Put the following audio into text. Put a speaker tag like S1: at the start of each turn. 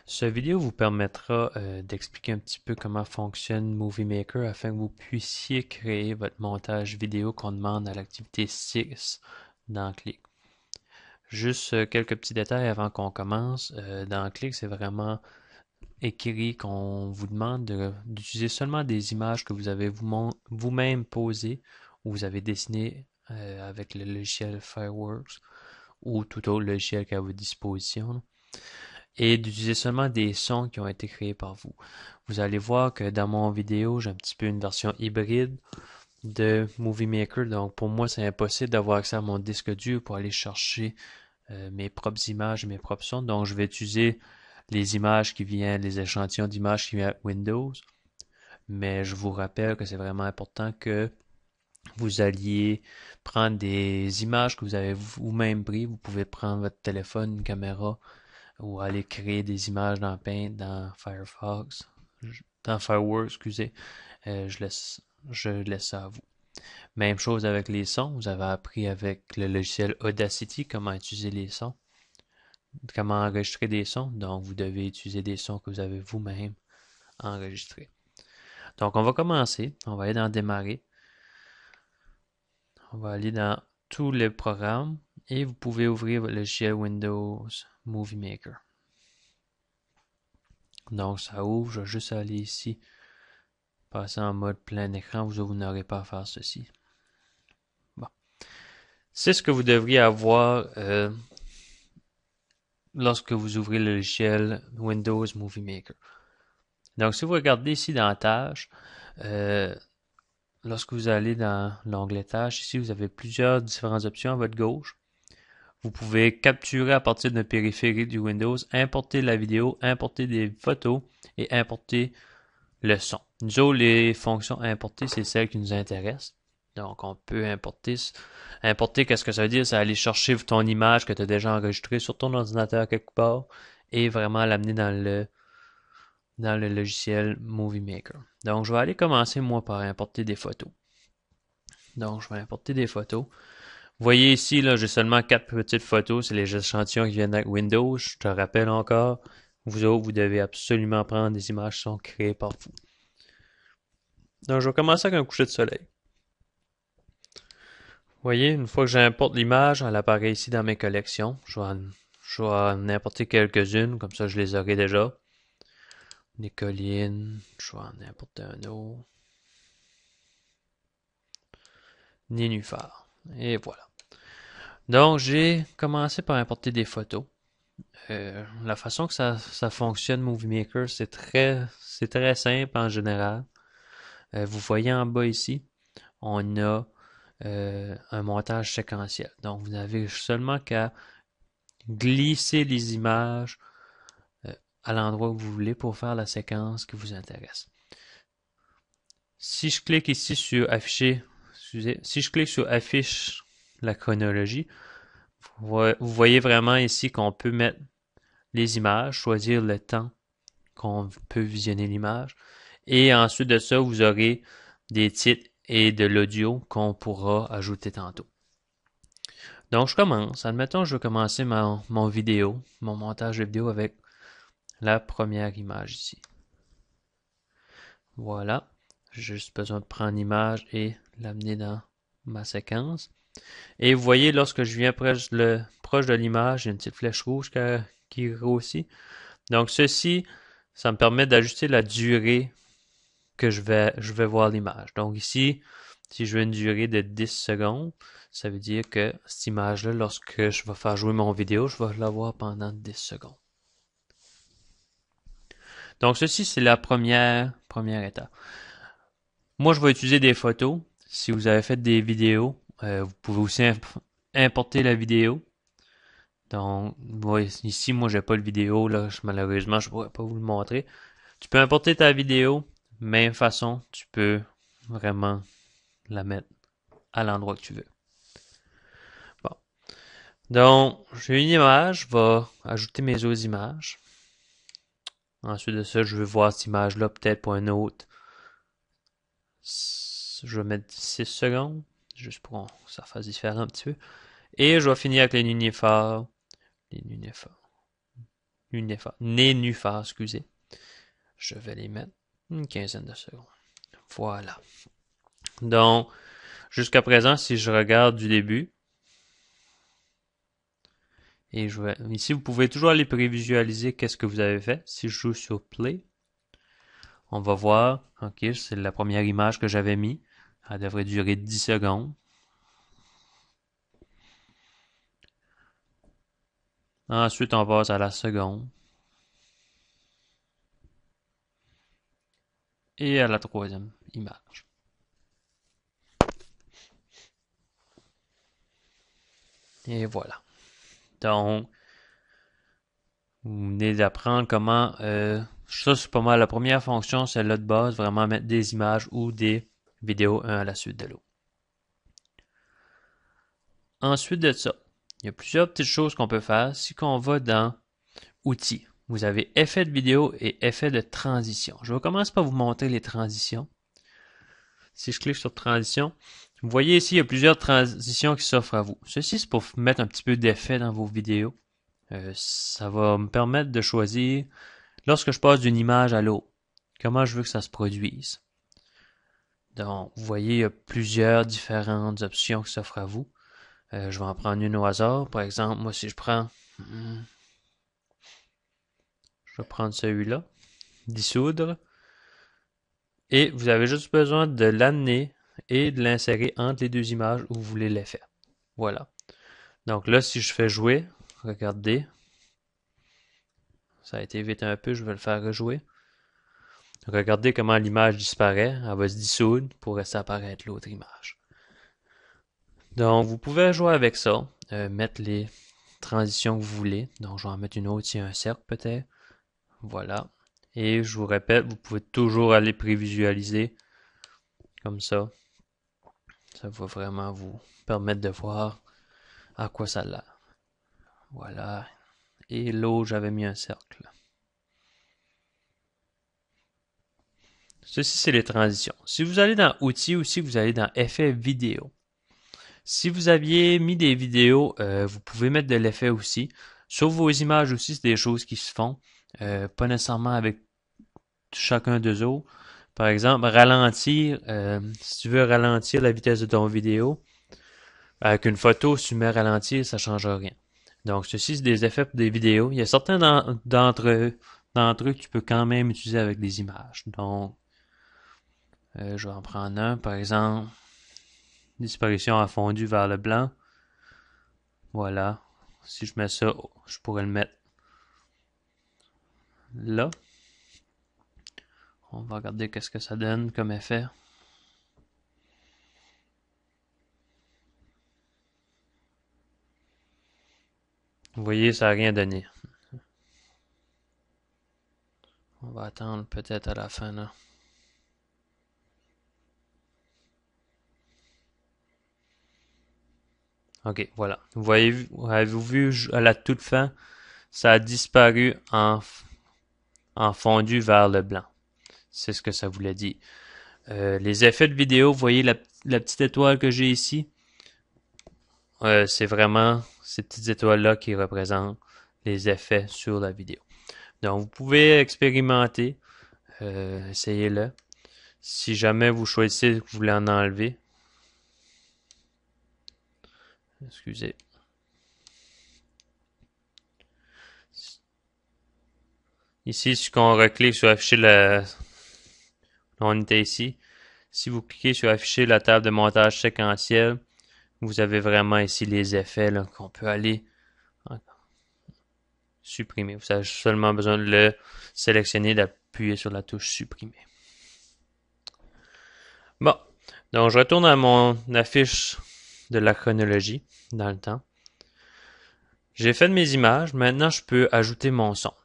S1: Cette vidéo vous permettra d'expliquer un petit peu comment fonctionne Movie Maker afin que vous puissiez créer votre montage vidéo qu'on demande à l'activité 6 dans Click. Juste quelques petits détails avant qu'on commence. Dans Click, c'est vraiment écrit qu'on vous demande d'utiliser seulement des images que vous avez vous-même posées ou vous avez dessinées avec le logiciel Fireworks ou tout autre logiciel qui est à votre disposition, et d'utiliser seulement des sons qui ont été créés par vous. Vous allez voir que dans mon vidéo, j'ai un petit peu une version hybride de Movie Maker, donc pour moi, c'est impossible d'avoir accès à mon disque dur pour aller chercher mes propres images et mes propres sons, donc je vais utiliser les images qui viennent, les échantillons d'images qui viennent avec Windows, mais je vous rappelle que c'est vraiment important que vous alliez prendre des images que vous avez vous-même prises. Vous pouvez prendre votre téléphone, une caméra, ou aller créer des images dans Paint, dans Firefox, dans Fireworks, excusez. Je laisse ça à vous. Même chose avec les sons. Vous avez appris avec le logiciel Audacity comment utiliser les sons, comment enregistrer des sons. Donc, vous devez utiliser des sons que vous avez vous-même enregistrés. Donc, on va commencer. On va aller dans Démarrer. On va aller dans tous les programmes et vous pouvez ouvrir votre logiciel Windows Movie Maker. Donc, ça ouvre. Je vais juste aller ici, passer en mode plein écran, vous n'aurez pas à faire ceci. Bon. C'est ce que vous devriez avoir lorsque vous ouvrez le logiciel Windows Movie Maker. Donc, si vous regardez ici dans Tâches, euh, lorsque vous allez dans l'onglet Tâches, ici, vous avez plusieurs différentes options à votre gauche. Vous pouvez capturer à partir d'un périphérique du Windows, importer la vidéo, importer des photos et importer le son. Nous autres, les fonctions importées, c'est celles qui nous intéressent. Donc, on peut importer. Importer, qu'est-ce que ça veut dire? C'est aller chercher ton image que tu as déjà enregistrée sur ton ordinateur quelque part et vraiment l'amener dans le logiciel Movie Maker. Donc, je vais aller commencer, moi, par importer des photos. Donc, je vais importer des photos. Vous voyez ici, là, j'ai seulement 4 petites photos. C'est les échantillons qui viennent avec Windows. Je te rappelle encore, vous autres, vous devez absolument prendre des images qui sont créées par vous. Donc, je vais commencer avec un coucher de soleil. Vous voyez, une fois que j'importe l'image, elle apparaît ici dans mes collections. Je vais en importer quelques-unes, comme ça je les aurai déjà. Des collines, je vais en importer un autre. Nénuphar. Et voilà. Donc, j'ai commencé par importer des photos. La façon que ça fonctionne, Movie Maker, c'est très simple en général. Vous voyez en bas ici, on a un montage séquentiel. Donc, vous n'avez seulement qu'à glisser les images à l'endroit où vous voulez pour faire la séquence qui vous intéresse. Si je clique ici sur afficher, excusez, si je clique sur affiche la chronologie, vous voyez vraiment ici qu'on peut mettre les images, choisir le temps qu'on peut visionner l'image, et ensuite de ça, vous aurez des titres et de l'audio qu'on pourra ajouter tantôt. Donc, je commence. Admettons, je vais commencer mon vidéo, mon montage de vidéo avec la première image ici. Voilà. J'ai juste besoin de prendre l'image et l'amener dans ma séquence. Et vous voyez, lorsque je viens proche de l'image, il y a une petite flèche rouge qui grossit. Donc, ceci, ça me permet d'ajuster la durée que je vais voir l'image. Donc ici, si je veux une durée de 10 secondes, ça veut dire que cette image-là, lorsque je vais faire jouer mon vidéo, je vais la voir pendant 10 secondes. Donc ceci, c'est la première étape. Moi, je vais utiliser des photos. Si vous avez fait des vidéos, vous pouvez aussi importer la vidéo. Donc, ici, moi, j'ai pas le vidéo, là, malheureusement, je pourrais pas vous le montrer. Tu peux importer ta vidéo, même façon, tu peux vraiment la mettre à l'endroit que tu veux. Bon. Donc, j'ai une image, je vais ajouter mes autres images. Ensuite de ça, je vais voir cette image-là peut-être pour un autre. Je vais mettre 6 secondes, juste pour que ça fasse différent un petit peu. Et je vais finir avec les nénuphars. Les nénuphars. nénuphars, excusez. Je vais les mettre une quinzaine de secondes. Voilà. Donc, jusqu'à présent, si je regarde du début, et ici, vous pouvez toujours aller prévisualiser qu'est-ce que vous avez fait. Si je joue sur Play, on va voir, ok, c'est la première image que j'avais mis. Elle devrait durer 10 secondes. Ensuite, on passe à la seconde. Et à la troisième image. Et voilà. Donc, vous venez d'apprendre comment... ça, c'est pas mal. La première fonction, celle-là de base, vraiment mettre des images ou des vidéos un à la suite de l'autre. Ensuite de ça, il y a plusieurs petites choses qu'on peut faire. Si on va dans Outils, vous avez Effet de vidéo et Effet de transition. Je vais commencer par vous montrer les transitions. Si je clique sur Transition, vous voyez ici, il y a plusieurs transitions qui s'offrent à vous. Ceci, c'est pour mettre un petit peu d'effet dans vos vidéos. Ça va me permettre de choisir, lorsque je passe d'une image à l'autre, comment je veux que ça se produise. Donc, vous voyez, il y a plusieurs différentes options qui s'offrent à vous. Je vais en prendre une au hasard. Par exemple, moi, si je prends... Je vais prendre celui-là. Dissoudre. Et vous avez juste besoin de l'amener et de l'insérer entre les deux images où vous voulez l'effet. Voilà. Donc là, si je fais jouer, regardez. Ça a été vite un peu, je vais le faire rejouer. Regardez comment l'image disparaît. Elle va se dissoudre pour laisser apparaître l'autre image. Donc, vous pouvez jouer avec ça. Mettre les transitions que vous voulez. Donc, je vais en mettre une autre, il y a un cercle peut-être. Voilà. Et je vous répète, vous pouvez toujours aller prévisualiser comme ça. Ça va vraiment vous permettre de voir à quoi ça a l'air. Voilà. Et l'autre, j'avais mis un cercle. Ceci, c'est les transitions. Si vous allez dans Outils aussi, vous allez dans Effets vidéo. Si vous aviez mis des vidéos, vous pouvez mettre de l'effet aussi. Sur vos images aussi, c'est des choses qui se font. Pas nécessairement avec chacun d'eux autres. Par exemple, ralentir, si tu veux ralentir la vitesse de ton vidéo, avec une photo, si tu mets ralentir, ça ne change rien. Donc, ceci, c'est des effets pour des vidéos. Il y a certains d'entre eux que tu peux quand même utiliser avec des images. Donc, je vais en prendre un, par exemple, disparition a fondu vers le blanc. Voilà. Si je mets ça, je pourrais le mettre là. On va regarder qu'est-ce que ça donne comme effet. Vous voyez, ça n'a rien donné. On va attendre peut-être à la fin là. Ok, voilà. Vous voyez, avez-vous vu à la toute fin, ça a disparu en fondu vers le blanc. C'est ce que ça voulait dire. Les effets de vidéo, vous voyez la petite étoile que j'ai ici? C'est vraiment ces petites étoiles-là qui représentent les effets sur la vidéo. Donc, vous pouvez expérimenter. Essayez-le. Si jamais vous choisissez que vous voulez en enlever. Excusez. Ici, si on reclique sur afficher on était ici. Si vous cliquez sur afficher la table de montage séquentiel, vous avez vraiment ici les effets qu'on peut aller supprimer. Vous avez seulement besoin de le sélectionner, d'appuyer sur la touche supprimer. Bon, donc je retourne à mon affiche de la chronologie dans le temps. J'ai fait de mes images, maintenant je peux ajouter mon son. Donc,